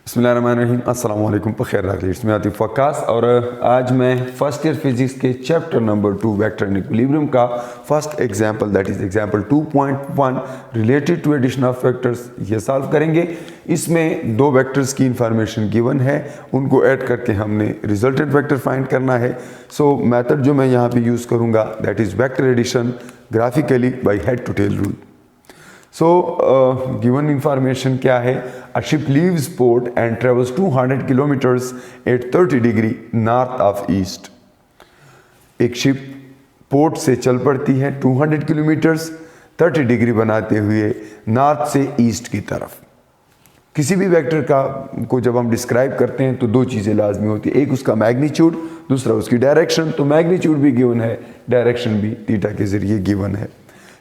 बिस्मिल्लाहिर्रहमानिर्रहीम, अस्सलाम वालेकुम। बखैर राखलीट्स में आतिफ वक्कास और आज मैं फर्स्ट ईयर फिजिक्स के chapter number 2 vector and equilibrium का first example that is example 2.1 related to addition of vectors ये सॉल्व करेंगे। इसमें दो वेक्टर्स की इंफॉर्मेशन गिवन है, उनको ऐड करके हमने रिजल्टेंट वेक्टर फाइंड करना है। सो मेथड जो मैं यहाँ पे यूज़ करूँगा that is vector addition graphically by head to tail rule. So, given information क्या है, a ship leaves port and travels 200 kilometers at 30 degree north of east। एक शिप पोर्ट से चल पड़ती है 200 किलोमीटर्स 30 डिग्री बनाते हुए नॉर्थ से ईस्ट की तरफ। किसी भी वेक्टर को जब हम डिस्क्राइब करते हैं तो दो चीज़ें लाजमी होती है, एक उसका मैग्नीट्यूड, दूसरा उसकी डायरेक्शन। तो मैग्नीट्यूड भी गिवन है, डायरेक्शन भी थीटा के ज़रिए गिवन है।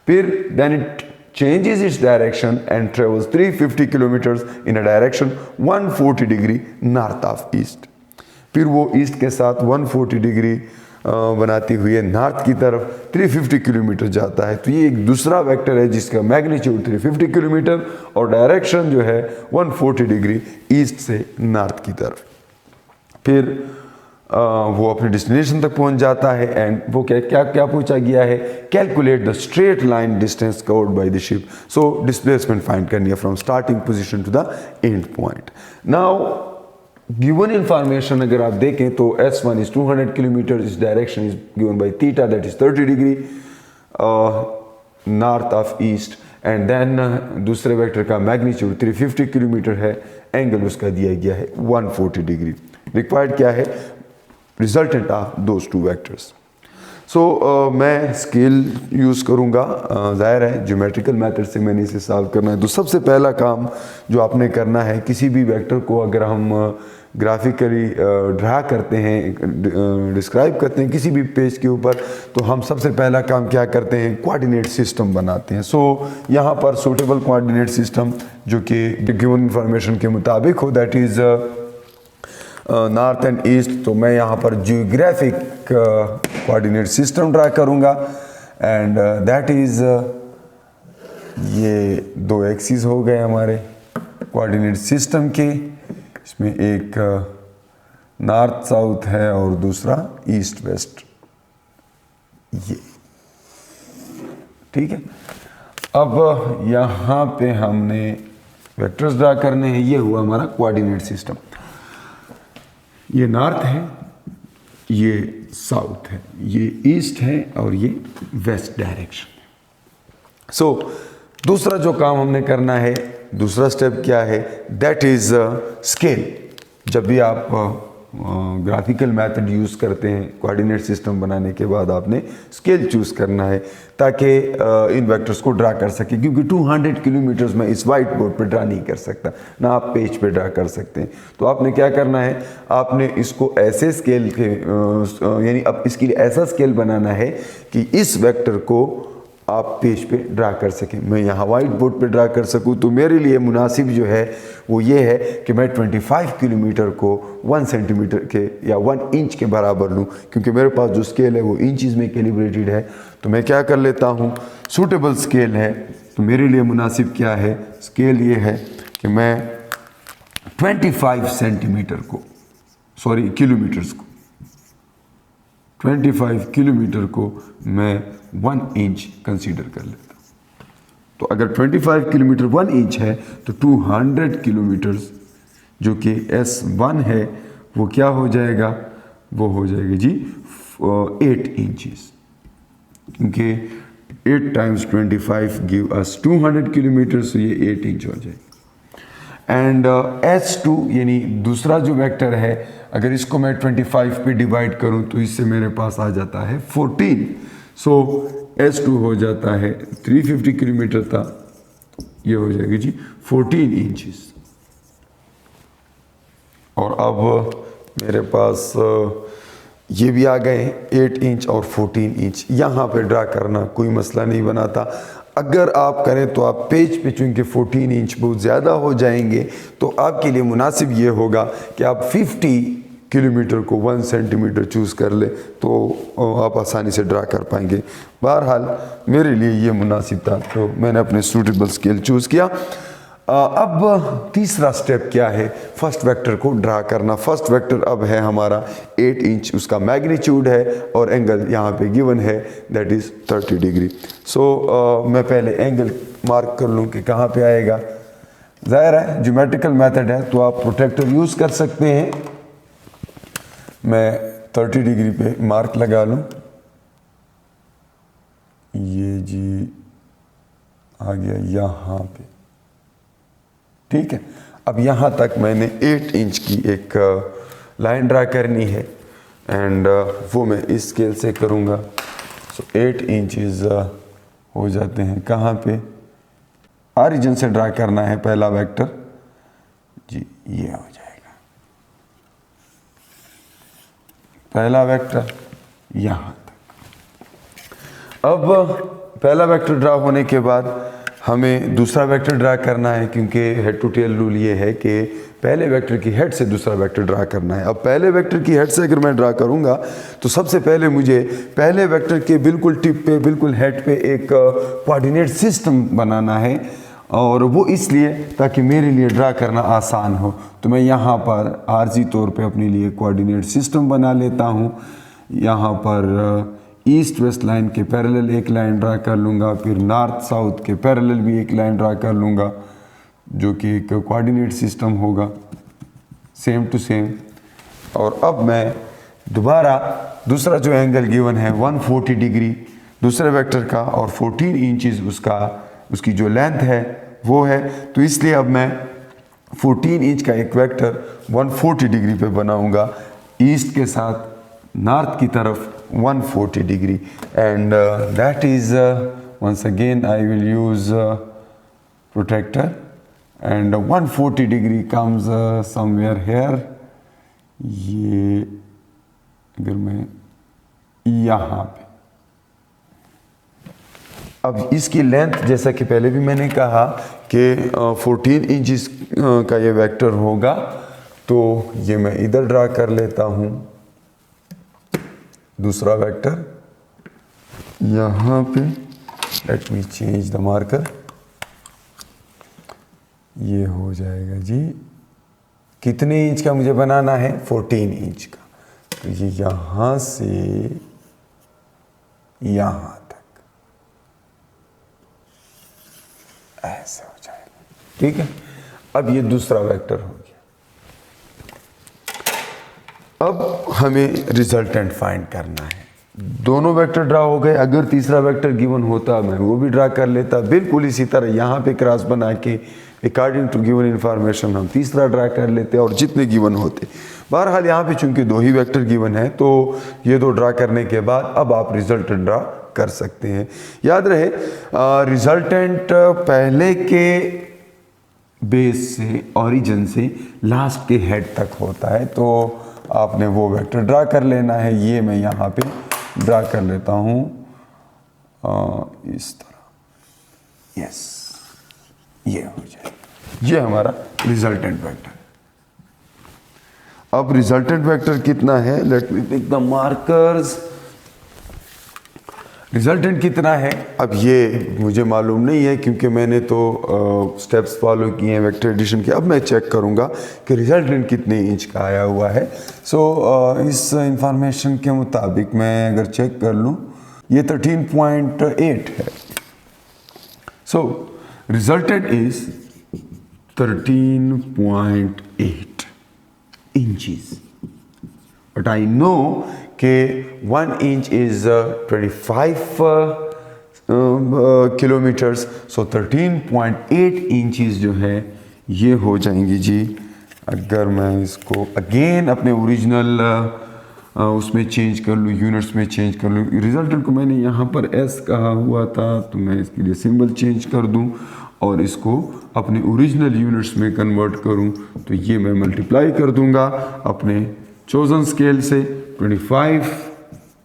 फिर then it changes its direction and travels 350 kilometers in a direction 140 degree north of east। फिर वो ईस्ट के साथ 140 डिग्री बनाती हुए नॉर्थ की तरफ 350 किलोमीटर जाता है। तो ये एक दूसरा वेक्टर है जिसका मैग्नीट्यूड 350 किलोमीटर और डायरेक्शन जो है 140 डिग्री ईस्ट से नॉर्थ की तरफ। फिर वो अपने डेस्टिनेशन तक पहुंच जाता है एंड वो क्या पूछा गया है, calculate the straight line distance covered by the ship. So displacement find करनी है from starting position to the end point. Now given information अगर आप देखें तो S1 इज 200 किलोमीटर, इस direction is given by theta that is 30 degree north of east and then दूसरे vector का magnitude 350 kilometre है, एंगल उसका दिया गया है 140 डिग्री। रिक्वायर्ड क्या है, resultant of those two vectors. So मैं स्केल यूज़ करूँगा, ज़ाहिर है ज्योमेट्रिकल मेथड से मैंने इसे सॉल्व करना है। तो सबसे पहला काम जो आपने करना है, किसी भी वेक्टर को अगर हम ग्राफिकली ड्रा करते हैं, डिस्क्राइब करते हैं किसी भी पेज के ऊपर, तो हम सबसे पहला काम क्या करते हैं, कोऑर्डिनेट सिस्टम बनाते हैं। सो यहाँ पर सूटेबल कोऑर्डिनेट सिस्टम जो कि गिवन इंफॉर्मेशन के मुताबिक हो that is north and east. तो मैं यहाँ पर जियोग्राफिक कोऑर्डिनेट सिस्टम ड्रा करूँगा एंड दैट इज़ ये दो एक्सिस हो गए हमारे कोऑर्डिनेट सिस्टम के। इसमें एक नॉर्थ साउथ है और दूसरा ईस्ट वेस्ट, ये ठीक है। अब यहाँ पे हमने वेक्टर्स ड्रा करने हैं, ये हुआ हमारा कोऑर्डिनेट सिस्टम। ये नॉर्थ है, ये साउथ है, ये ईस्ट है और ये वेस्ट डायरेक्शन। सो दूसरा जो काम हमने करना है, दूसरा स्टेप क्या है, दैट इज स्केल। जब भी आप ग्राफिकल मेथड यूज़ करते हैं कोऑर्डिनेट सिस्टम बनाने के बाद आपने स्केल चूज़ करना है ताकि इन वेक्टर्स को ड्रा कर सके, क्योंकि 200 किलोमीटर्स में इस वाइट बोर्ड पर ड्रा नहीं कर सकता, ना आप पेज पे ड्रा कर सकते हैं। तो आपने क्या करना है, आपने इसको ऐसे स्केल के यानी अब इसके लिए ऐसा स्केल बनाना है कि इस वेक्टर को आप पेज पे ड्रा कर सकें। मैं यहाँ वाइट बोर्ड पे ड्रा कर सकूँ तो मेरे लिए मुनासिब जो है वो ये है कि मैं 25 किलोमीटर को 1 सेंटीमीटर के या 1 इंच के बराबर लूँ, क्योंकि मेरे पास जो स्केल है वो इंचज़ में कैलिब्रेटेड है। तो मैं क्या कर लेता हूँ, सूटेबल स्केल है तो मेरे लिए मुनासिब क्या है, स्केल ये है कि मैं 25 सेंटीमीटर को किलोमीटर्स को 25 किलोमीटर को मैं 1 इंच कंसीडर कर लेता हूँ। तो अगर 25 किलोमीटर 1 इंच है तो 200 किलोमीटर्स जो कि S1 है वो क्या हो जाएगा, वो हो जाएगा जी 8 इंचेस, क्योंकि 8 टाइम्स 25 गिव अस 200 किलोमीटर, तो ये 8 इंच हो जाएगा। एंड S2 यानी दूसरा जो वेक्टर है, अगर इसको मैं 25 पे डिवाइड करूं तो इससे मेरे पास आ जाता है 14। सो S2 हो जाता है 350 किलोमीटर था, ये हो जाएगी जी 14 इंचेस। और अब मेरे पास ये भी आ गए 8 इंच और 14 इंच। यहाँ पे ड्रा करना कोई मसला नहीं बनाता। अगर आप करें तो आप पेज पे चूँकि 14 इंच बहुत ज़्यादा हो जाएंगे तो आपके लिए मुनासिब ये होगा कि आप 50 किलोमीटर को 1 सेंटीमीटर चूज़ कर ले तो आप आसानी से ड्रा कर पाएंगे। बहरहाल मेरे लिए ये मुनासिब था तो मैंने अपने सूटेबल स्केल चूज़ किया। अब तीसरा स्टेप क्या है, फर्स्ट वेक्टर को ड्रा करना। फर्स्ट वेक्टर अब है हमारा 8 इंच, उसका मैग्नीट्यूड है और एंगल यहाँ पे गिवन है दैट इज़ 30 डिग्री। सो मैं पहले एंगल मार्क कर लूँ कि कहाँ पे आएगा। ज़ाहिर है ज्योमेट्रिकल मेथड है तो आप प्रोटेक्टर यूज़ कर सकते हैं। मैं 30 डिग्री पे मार्क लगा लूँ, ये जी आ गया यहाँ पे, ठीक है। अब यहाँ तक मैंने 8 इंच की एक लाइन ड्रा करनी है एंड वो मैं इस स्केल से करूँगा। सो 8 इंचेस हो जाते हैं कहाँ पे, ऑरिजिन से ड्रा करना है पहला वेक्टर जी, ये हो जाएगा पहला वेक्टर यहाँ तक। अब पहला वेक्टर ड्रा होने के बाद हमें दूसरा वेक्टर ड्रा करना है, क्योंकि हेड टू टेल रूल ये है कि पहले वेक्टर की हेड से दूसरा वेक्टर ड्रा करना है। अब पहले वेक्टर की हेड से अगर मैं ड्रा करूंगा तो सबसे पहले मुझे पहले वेक्टर के बिल्कुल टिप पे, बिल्कुल हेड पे एक कोऑर्डिनेट सिस्टम बनाना है, और वो इसलिए ताकि मेरे लिए ड्रा करना आसान हो। तो मैं यहाँ पर आर्जी तौर पे अपने लिए कोऑर्डिनेट सिस्टम बना लेता हूँ। यहाँ पर ईस्ट वेस्ट लाइन के पैरेलल एक लाइन ड्रा कर लूँगा, फिर नॉर्थ साउथ के पैरेलल भी एक लाइन ड्रा कर लूँगा जो कि एक कोऑर्डिनेट सिस्टम होगा सेम टू सेम। और अब मैं दोबारा दूसरा जो एंगल गिवन है 140 डिग्री दूसरे वेक्टर का और 14 इंचेस उसकी जो लेंथ है वो है, तो इसलिए अब मैं 14 इंच का एक वेक्टर 140 डिग्री पे बनाऊँगा, ईस्ट के साथ नॉर्थ की तरफ 140 degree, and that is once again I will use protector and 140 degree comes somewhere here। ये अगर मैं यहाँ पे, अब इसकी लेंथ जैसा कि पहले भी मैंने कहा कि 14 इंचेस का ये वेक्टर होगा, तो ये मैं इधर ड्रा कर लेता हूँ दूसरा वेक्टर यहाँ पे। Let me change the marker, ये हो जाएगा जी, कितने इंच का मुझे बनाना है, 14 इंच का। तो ये यहाँ से यहाँ तक ऐसे हो जाएगा, ठीक है। अब ये दूसरा वेक्टर हो गया। अब हमें रिजल्टेंट फाइंड करना है। दोनों वेक्टर ड्रा हो गए, अगर तीसरा वेक्टर गिवन होता मैं वो भी ड्रा कर लेता। बिल्कुल इसी तरह यहाँ पे क्रॉस बना के अकॉर्डिंग टू गिवन इन्फॉर्मेशन हम तीसरा ड्रा कर लेते और जितने गिवन होते। बहरहाल यहाँ पे चूंकि 2 ही वेक्टर गिवन है तो ये 2 ड्रा करने के बाद अब आप रिजल्टेंट ड्रा कर सकते हैं। याद रहे रिजल्टेंट पहले के बेस से, ओरिजिन से लास्ट के हेड तक होता है, तो आपने वो वेक्टर ड्रा कर लेना है। ये मैं यहाँ पे ड्रा कर लेता हूँ इस तरह, यस, ये हो जाएगा। ये हमारा रिजल्टेंट वेक्टर। अब रिजल्टेंट वेक्टर कितना है, let me take the markers. Resultant कितना है अब ये मुझे मालूम नहीं है, क्योंकि मैंने तो स्टेप्स फॉलो किए हैं वेक्टर एडिशन के। अब मैं चेक करूंगा कि रिजल्टेंट कितने इंच का आया हुआ है। सो इस इंफॉर्मेशन के मुताबिक मैं अगर चेक कर लूं, ये 13.8 है। So resultant is 13.8 inches, but I know कि 1 inch is 25 kilometres, so 13.8 inches जो है ये हो जाएंगी जी। अगर मैं इसको अगेन अपने ओरिजिनल उसमें चेंज कर लूँ, यूनिट्स में चेंज कर लूँ। रिजल्टेंट को मैंने यहाँ पर एस कहा हुआ था, तो मैं इसके लिए सिंबल चेंज कर दूँ और इसको अपने ओरिजिनल यूनिट्स में कन्वर्ट करूँ, तो ये मैं मल्टीप्लाई कर दूँगा अपने चोजन स्केल से 25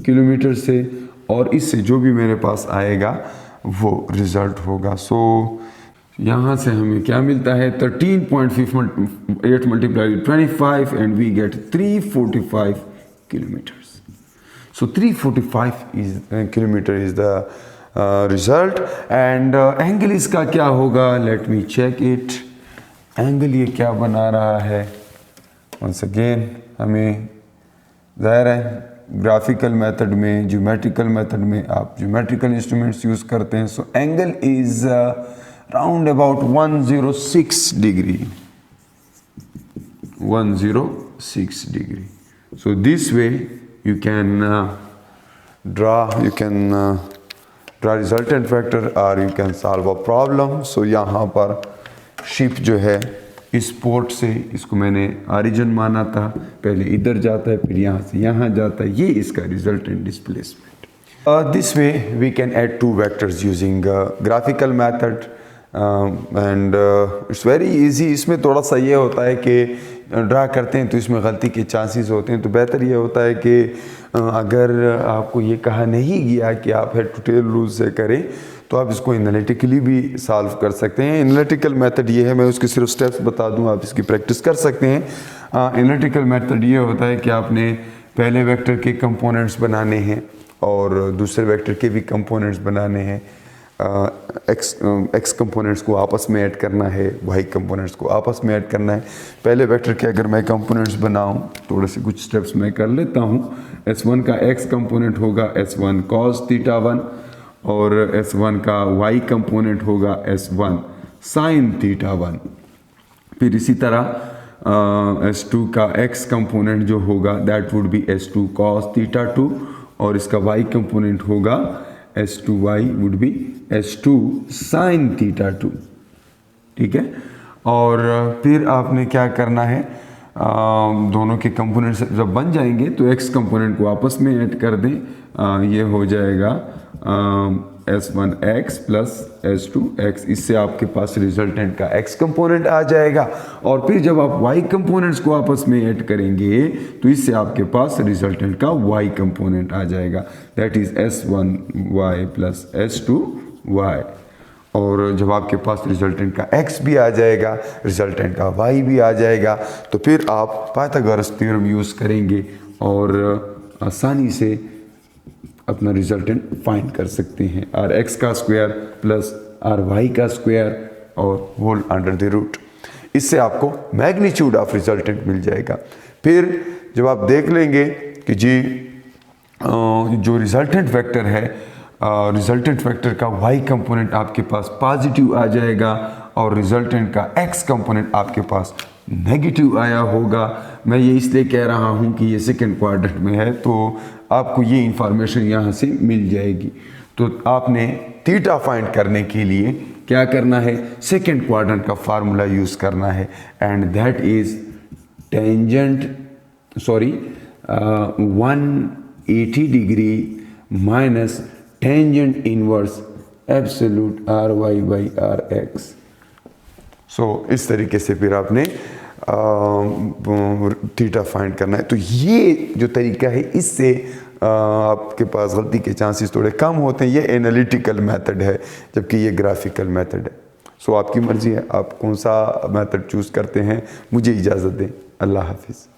किलोमीटर से, और इससे जो भी मेरे पास आएगा वो रिजल्ट होगा। सो यहाँ से हमें क्या मिलता है, 13.8 multiply 25 and we get 345 kilometres. So 345 kilometre is the result. And angle इसका क्या होगा, let me check it. Angle ये क्या बना रहा है। वंस अगेन हमें ज़ाहिर है ग्राफिकल मेथड में, ज्योमेट्रिकल मेथड में आप ज्योमेट्रिकल इंस्ट्रूमेंट्स यूज़ करते हैं। So angle is round about 106 degree, 106 degree. So this way you can draw resultant vector or you can solve a problem. So यहाँ पर शिप जो है इस पोर्ट से, इसको मैंने ऑरिजिन माना था, पहले इधर जाता है फिर यहाँ से यहाँ जाता है, ये इसका resultant displacement. This way we can add two vectors using graphical method and it's very easy. इसमें थोड़ा सा ये होता है कि ड्रा करते हैं तो इसमें गलती के चांसेस होते हैं, तो बेहतर ये होता है कि अगर आपको ये कहा नहीं गया कि आप हेड टू टेल रूल से करें तो आप इसको एनालिटिकली भी सॉल्व कर सकते हैं। एनालिटिकल मेथड ये है, मैं उसके सिर्फ स्टेप्स बता दूं, आप इसकी प्रैक्टिस कर सकते हैं। एनालिटिकल मेथड ये होता है कि आपने पहले वेक्टर के कंपोनेंट्स बनाने हैं और दूसरे वेक्टर के भी कंपोनेंट्स बनाने हैं। एक्स कंपोनेंट्स को आपस में ऐड करना है, वाई कंपोनेंट्स को आपस में ऐड करना है। पहले वेक्टर के अगर मैं कंपोनेंट्स बनाऊं, थोड़े से कुछ स्टेप्स मैं कर लेता हूं। S1 का x कंपोनेंट होगा S1 cos थीटा 1 और S1 का y कंपोनेंट होगा S1 sin थीटा 1। फिर इसी तरह S2 का x कंपोनेंट जो होगा that would be S2 cos theta 2 और इसका y कंपोनेंट होगा S2y would be S2 sin theta 2। ठीक है, और फिर आपने क्या करना है, दोनों के कंपोनेंट्स जब बन जाएंगे तो x कंपोनेंट को आपस में ऐड कर दें। ये हो जाएगा S1x प्लस S2x, इससे आपके पास रिजल्टेंट का x कंपोनेंट आ जाएगा। और फिर जब आप y कंपोनेंट्स को आपस में ऐड करेंगे तो इससे आपके पास रिजल्टेंट का y कंपोनेंट आ जाएगा, that is S1y plus S2y। और जब आपके पास रिजल्टेंट का x भी आ जाएगा, रिजल्टेंट का y भी आ जाएगा, तो फिर आप पाइथागोरस थ्योरम यूज़ करेंगे और आसानी से अपना रिजल्टेंट फाइंड कर सकते हैं। आर एक्स का स्क्वायर प्लस आर वाई का स्क्वायर और होल अंडर द रूट, इससे आपको मैग्नीट्यूड ऑफ रिजल्टेंट मिल जाएगा। फिर जब आप देख लेंगे कि जी जो रिजल्टेंट वेक्टर है, रिजल्टेंट वेक्टर का वाई कंपोनेंट आपके पास पॉजिटिव आ जाएगा और रिजल्टेंट का एक्स कंपोनेंट आपके पास नेगेटिव आया होगा। मैं ये इसलिए कह रहा हूँ कि ये सेकंड क्वाड्रेंट में है, तो आपको ये इंफॉर्मेशन यहाँ से मिल जाएगी। तो आपने थीटा फाइंड करने के लिए क्या करना है, सेकंड क्वाड्रेंट का फार्मूला यूज़ करना है, and that is tangent 180 degree minus tangent inverse absolute R Y by R X. So इस तरीके से फिर आपने थीटा फाइंड करना है। तो ये जो तरीका है, इससे आपके पास गलती के चांसेस थोड़े कम होते हैं। ये एनालिटिकल मेथड है, जबकि ये ग्राफिकल मेथड है। सो आपकी मर्ज़ी है आप कौन सा मेथड चूज़ करते हैं। मुझे इजाज़त दें, अल्लाह हाफिज़।